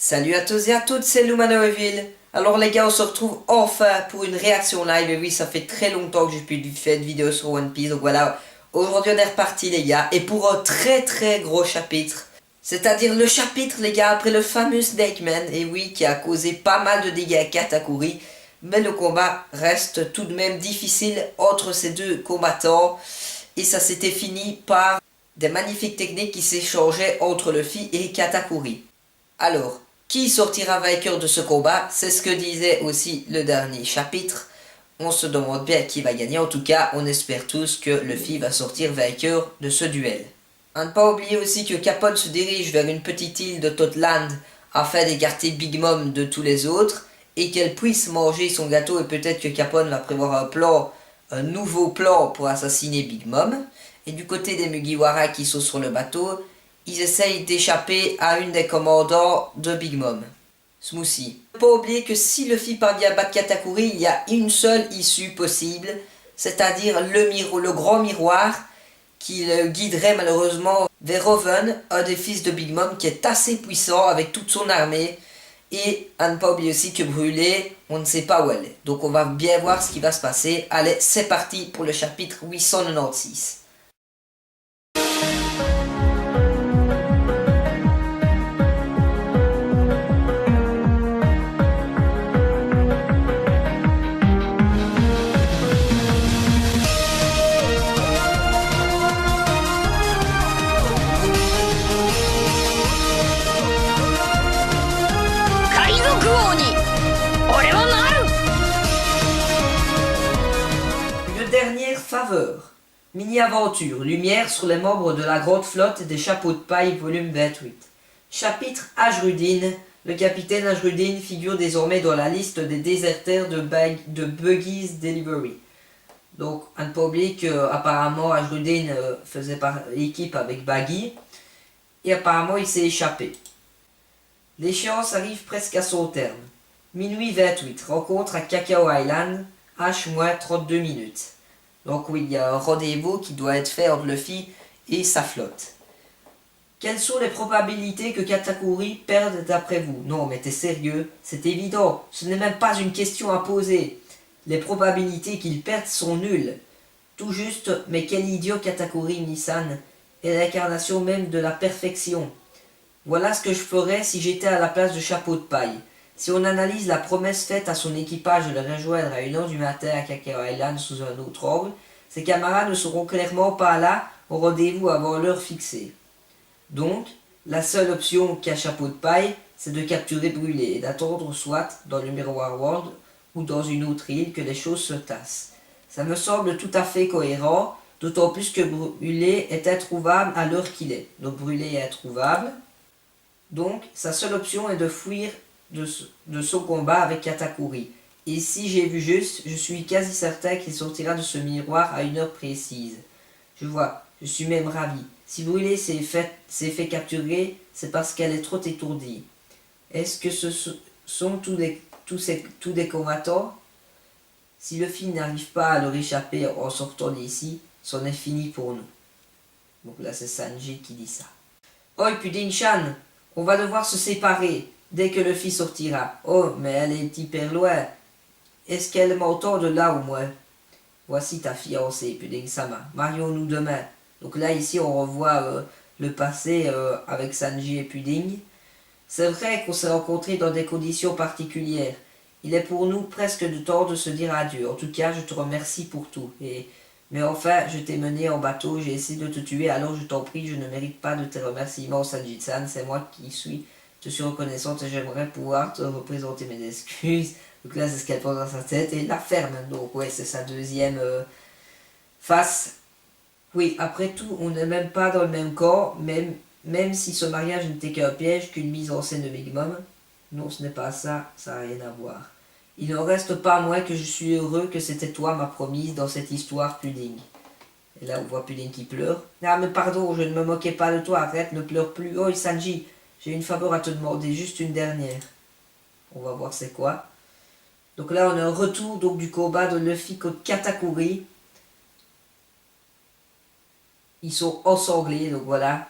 Salut à tous et à toutes, c'est Lumanoeville. Alors les gars, on se retrouve enfin pour une réaction live. Et oui, ça fait très longtemps que j'ai pu faire de vidéo sur One Piece. Donc voilà, aujourd'hui on est reparti les gars. Et pour un très gros chapitre. C'est-à-dire le chapitre les gars, après le fameux Snake Man. Et oui, qui a causé pas mal de dégâts à Katakuri. Mais le combat reste tout de même difficile entre ces deux combattants. Et ça s'était fini par des magnifiques techniques qui s'échangeaient entre Luffy et Katakuri. Alors, qui sortira vainqueur de ce combat? C'est ce que disait aussi le dernier chapitre. On se demande bien qui va gagner. En tout cas, on espère tous que Luffy va sortir vainqueur de ce duel. À ne pas oublier aussi que Capone se dirige vers une petite île de Totland afin d'écarter Big Mom de tous les autres et qu'elle puisse manger son gâteau, et peut-être que Capone va prévoir un nouveau plan pour assassiner Big Mom. Et du côté des Mugiwara qui sont sur le bateau, ils essayent d'échapper à une des commandants de Big Mom, Smoothie. Ne pas oublier que si Luffy parvient à battre Katakuri, il y a une seule issue possible, c'est-à-dire le grand miroir qui le guiderait malheureusement vers Oven, un des fils de Big Mom qui est assez puissant avec toute son armée. Et à ne pas oublier aussi que Brûlé, on ne sait pas où elle est. Donc on va bien voir ce qui va se passer. Allez, c'est parti pour le chapitre 896. Une dernière faveur. Mini-aventure. Lumière sur les membres de la grande flotte des chapeaux de paille, volume 28. Chapitre Ajrudin. Le capitaine Ajrudin figure désormais dans la liste des déserteurs de Buggy's Delivery. Donc, à ne pas oublier qu'apparemment Ajrudin faisait équipe avec Baggy. Et apparemment, il s'est échappé. L'échéance arrive presque à son terme. Minuit 28, rencontre à Cacao Island, H-32 minutes. Donc oui, il y a un rendez-vous qui doit être fait entre Luffy et sa flotte. Quelles sont les probabilités que Katakuri perde d'après vous? Non, mais t'es sérieux? C'est évident, ce n'est même pas une question à poser. Les probabilités qu'il perde sont nulles. Tout juste, mais quel idiot Katakuri Nissan est l'incarnation même de la perfection. Voilà ce que je ferais si j'étais à la place de Chapeau de Paille. Si on analyse la promesse faite à son équipage de le rejoindre à 1h du matin à Cacao Island sous un autre angle, ses camarades ne seront clairement pas là au rendez-vous avant l'heure fixée. Donc, la seule option qu'a Chapeau de Paille, c'est de capturer Brûlé et d'attendre soit dans le Miroir World ou dans une autre île que les choses se tassent. Ça me semble tout à fait cohérent, d'autant plus que Brûlé est introuvable à l'heure qu'il est. Donc Brûlé est introuvable. Donc, sa seule option est de fuir de son combat avec Katakuri. Et si j'ai vu juste, je suis quasi certain qu'il sortira de ce miroir à une heure précise. Je vois, je suis même ravi. Si Brûlé s'est fait capturer, c'est parce qu'elle est trop étourdie. Est-ce que ce sont tous des combattants? Si Luffy n'arrive pas à leur échapper en sortant d'ici, c'en est fini pour nous. Donc là, c'est Sanji qui dit ça. Oi, Pudding-chan, on va devoir se séparer dès que Luffy sortira. Oh, mais elle est hyper loin. Est-ce qu'elle m'entend de là au moins? Voici ta fiancée, Pudding-sama. Marions-nous demain. Donc là, ici, on revoit le passé avec Sanji et Pudding. C'est vrai qu'on s'est rencontrés dans des conditions particulières. Il est pour nous presque de temps de se dire adieu. En tout cas, je te remercie pour tout. Mais enfin, je t'ai mené en bateau, j'ai essayé de te tuer, alors je t'en prie, je ne mérite pas de tes remerciements, Sanji-san, c'est moi qui te suis reconnaissante et j'aimerais pouvoir te représenter mes excuses. Donc là, c'est ce qu'elle pense dans sa tête et la ferme. Donc ouais, c'est sa deuxième face. Oui, après tout, on n'est même pas dans le même corps, même si ce mariage n'était qu'un piège, qu'une mise en scène de Big Mom. Non, ce n'est pas ça, ça n'a rien à voir. Il n'en reste pas moins que je suis heureux que c'était toi ma promise dans cette histoire, Pudding. Et là, on voit Pudding qui pleure. Ah, mais pardon, je ne me moquais pas de toi, arrête, ne pleure plus. Oh, Sanji, j'ai une faveur à te demander, juste une dernière. On va voir c'est quoi. Donc là, on a un retour donc, du combat de Luffy contre Katakuri. Ils sont ensanglés, donc voilà.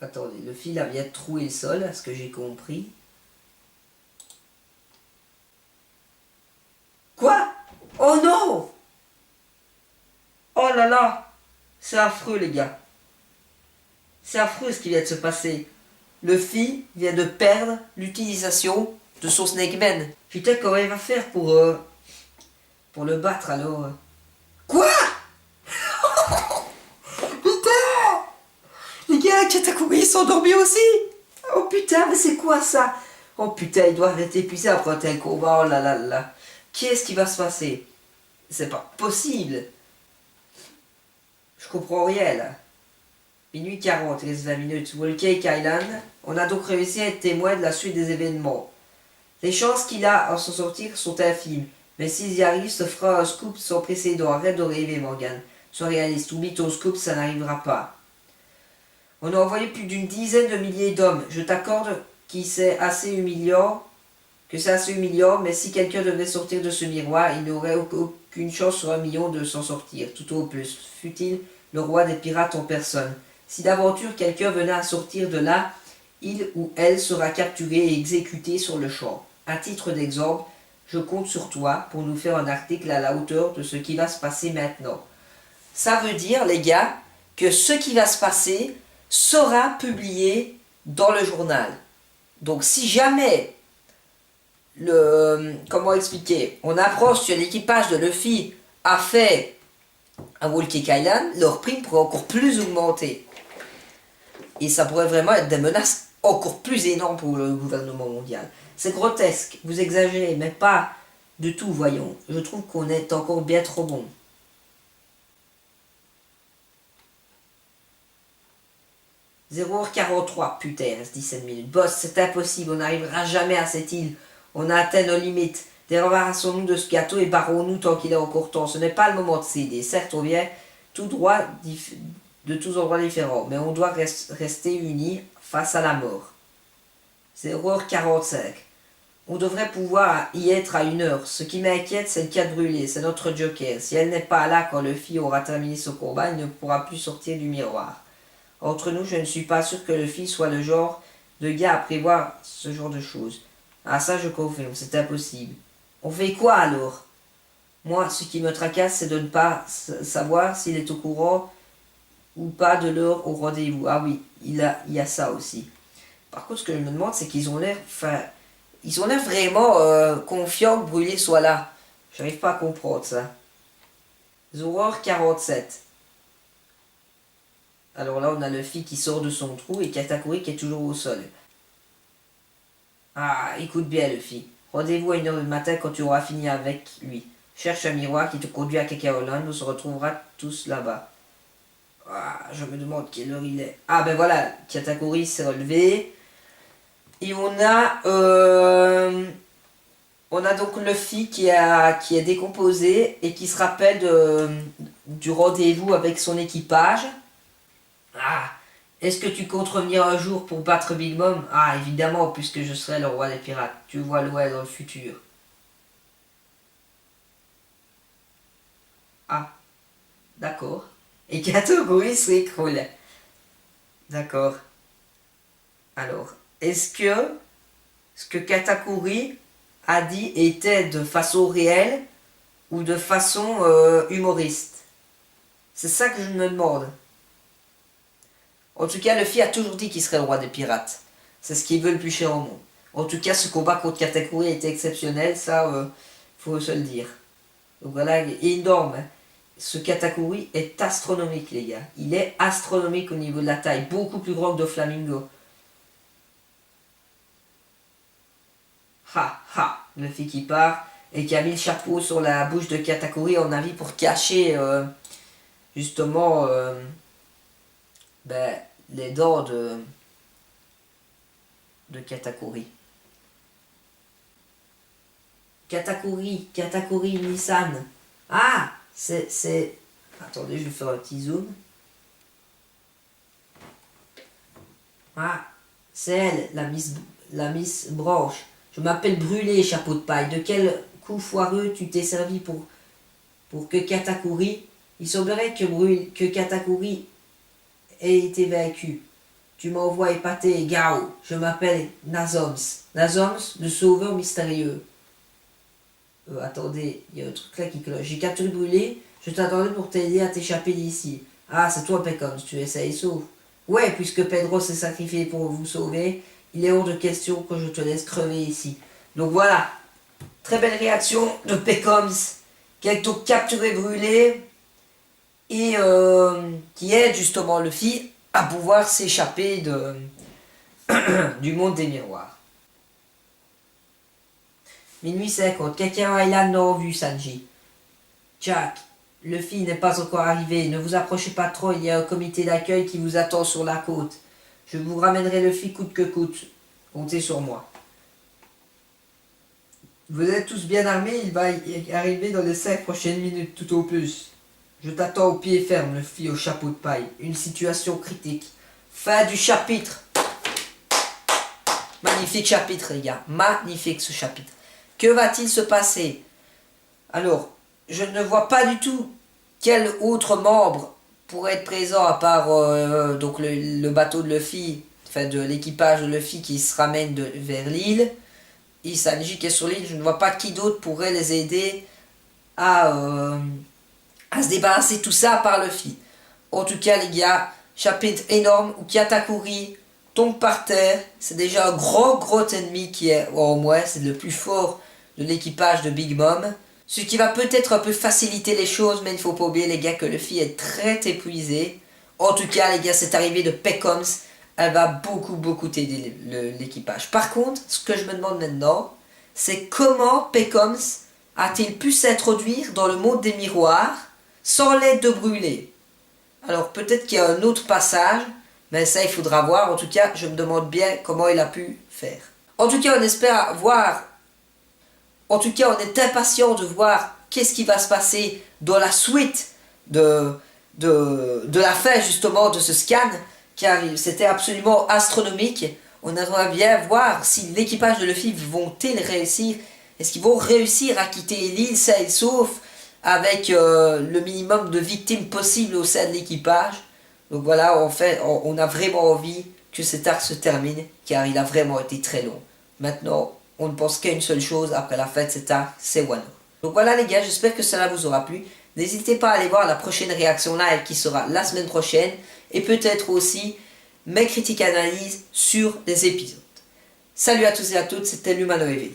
Attendez, le fil a bien troué le sol, à ce que j'ai compris. Quoi? Oh non! Oh là là! C'est affreux, les gars. C'est affreux ce qui vient de se passer. Le fil vient de perdre l'utilisation de son Snakeman. Putain, comment il va faire pour le battre alors? Quoi? Putain! Les gars, Katakuri sont endormis aussi! Oh putain, mais c'est quoi ça? Oh putain, il doit être épuisé après un tel combat, oh là là là. Qu'est-ce qui va se passer? C'est pas possible! Je comprends rien là. Minuit 40, il reste 20 minutes. Whole Cake Island. On a donc réussi à être témoin de la suite des événements. Les chances qu'il a à s'en sortir sont infimes. Mais s'il y arrive, ce fera un scoop sans précédent. Arrête de rêver, Morgan. Sois réaliste. Oublie ton scoop, ça n'arrivera pas. On a envoyé plus d'une dizaine de milliers d'hommes. Je t'accorde que c'est assez humiliant, mais si quelqu'un devait sortir de ce miroir, il n'aurait aucune chance sur 1 million de s'en sortir, tout au plus, fût-il le roi des pirates en personne. Si d'aventure quelqu'un venait à sortir de là, il ou elle sera capturé et exécuté sur le champ. À titre d'exemple, je compte sur toi pour nous faire un article à la hauteur de ce qui va se passer maintenant. Ça veut dire, les gars, que ce qui va se passer sera publié dans le journal. Donc si jamais comment expliquer, on approche sur l'équipage de Luffy a fait un Whole Cake Island, leur prime pourrait encore plus augmenter. Et ça pourrait vraiment être des menaces encore plus énormes pour le gouvernement mondial. C'est grotesque, vous exagérez, mais pas du tout, voyons. Je trouve qu'on est encore bien trop bon. 0h43, putain, il reste 17 minutes. Boss, c'est impossible, on n'arrivera jamais à cette île. On a atteint nos limites. Débarrassons-nous de ce gâteau et barrons-nous tant qu'il est encore temps. Ce n'est pas le moment de céder. Certes, on vient tout droit de tous endroits différents, mais on doit rester unis face à la mort. 0h45. On devrait pouvoir y être à 1h. Ce qui m'inquiète, c'est le cas de brûler. C'est notre joker. Si elle n'est pas là quand le fille aura terminé son combat, il ne pourra plus sortir du miroir. Entre nous, je ne suis pas sûr que le fils soit le genre de gars à prévoir ce genre de choses. Ah ça je confirme, c'est impossible. On fait quoi alors? Moi, ce qui me tracasse, c'est de ne pas savoir s'il est au courant ou pas de l'heure au rendez-vous. Ah oui, il y a ça aussi. Par contre, ce que je me demande, c'est qu'ils ont l'air... ils ont l'air vraiment confiants que Brûlé soit là. J'arrive pas à comprendre ça. 0h47. Alors là, on a Luffy qui sort de son trou et Katakuri qui est toujours au sol. Ah, écoute bien, Luffy. Rendez-vous à 1h du matin quand tu auras fini avec lui. Cherche un miroir qui te conduit à Kakaoland, on se retrouvera tous là-bas. Ah, je me demande quelle heure il est. Ah ben voilà, Katakuri s'est relevé. Et on a donc Luffy qui est décomposé et qui se rappelle du rendez-vous avec son équipage. Ah, est-ce que tu comptes revenir un jour pour battre Big Mom? Ah, évidemment, puisque je serai le roi des pirates. Tu vois loin dans le futur. Ah, d'accord. Et Katakuri s'écroule. D'accord. Alors, est-ce que ce que Katakuri a dit était de façon réelle ou de façon humoriste? C'est ça que je me demande. En tout cas, Luffy a toujours dit qu'il serait le roi des pirates. C'est ce qu'il veut le plus cher au monde. En tout cas, ce combat contre Katakuri a été exceptionnel, ça, faut se le dire. Donc voilà, il est énorme. Hein. Ce Katakuri est astronomique, les gars. Il est astronomique au niveau de la taille, beaucoup plus grand que Doflamingo. Ha ha, Luffy qui part et qui a mis le chapeau sur la bouche de Katakuri, en avis pour cacher justement les dents de Katakuri. Katakuri Nissan. Ah, c'est... Attendez, je vais faire un petit zoom. Ah, c'est elle, la Miss Branche. Je m'appelle Brûlé, chapeau de paille. De quel coup foireux tu t'es servi pour pour que Katakuri, il semblerait que Katakuri ait été vaincu. Tu m'envoies épater Gao. Je m'appelle Nazoms. Nazoms, le sauveur mystérieux. Attendez, il y a un truc là qui cloche. J'ai capturé brûlé. Je t'attendais pour t'aider à t'échapper d'ici. Ah, c'est toi, Pecons. Tu essayes, sauf. Ouais, puisque Pedro s'est sacrifié pour vous sauver, il est hors de question que je te laisse crever ici. Donc voilà. Très belle réaction de Pecoms, qui a été capturé brûlé et qui aide justement Luffy à pouvoir s'échapper du monde des miroirs. Minuit 50, Kakero Island n'a vu Sanji. Jack, Luffy n'est pas encore arrivé, ne vous approchez pas trop, il y a un comité d'accueil qui vous attend sur la côte. Je vous ramènerai Luffy coûte que coûte. Comptez sur moi. Vous êtes tous bien armés, il va y arriver dans les 5 prochaines minutes, tout au plus. Je t'attends au pied ferme, Luffy au chapeau de paille. Une situation critique. Fin du chapitre. Magnifique chapitre, les gars. Magnifique ce chapitre. Que va-t-il se passer? Alors, je ne vois pas du tout quel autre membre pourrait être présent à part donc le bateau de Luffy, enfin de l'équipage de Luffy qui se ramène vers l'île. Et Sanji qui est sur l'île, je ne vois pas qui d'autre pourrait les aider à se débarrasser de tout ça par Luffy. En tout cas, les gars, chapitre énorme où Katakuri tombe par terre. C'est déjà un gros ennemi qui est, au moins, c'est le plus fort de l'équipage de Big Mom. Ce qui va peut-être un peu faciliter les choses, mais il ne faut pas oublier, les gars, que Luffy est très épuisé. En tout cas, les gars, cette arrivée de Pecoms, elle va beaucoup t'aider l'équipage. Par contre, ce que je me demande maintenant, c'est comment Pecoms a-t-il pu s'introduire dans le monde des miroirs sans l'aide de Brûlé? Alors peut-être qu'il y a un autre passage, mais ça il faudra voir. En tout cas, je me demande bien comment il a pu faire. En tout cas, on espère voir. En tout cas, on est impatient de voir qu'est-ce qui va se passer dans la suite de la fin justement de ce scan, car c'était absolument astronomique. On aimerait bien voir si l'équipage de Luffy vont-ils réussir. Est-ce qu'ils vont réussir à quitter l'île sains et saufs avec le minimum de victimes possible au sein de l'équipage. Donc voilà, on a vraiment envie que cet arc se termine, car il a vraiment été très long. Maintenant, on ne pense qu'à une seule chose après la fin de cet arc, c'est Wano. Donc voilà les gars, j'espère que cela vous aura plu. N'hésitez pas à aller voir la prochaine réaction live qui sera la semaine prochaine, et peut-être aussi mes critiques et analyses sur les épisodes. Salut à tous et à toutes, c'était l'Humanoïde.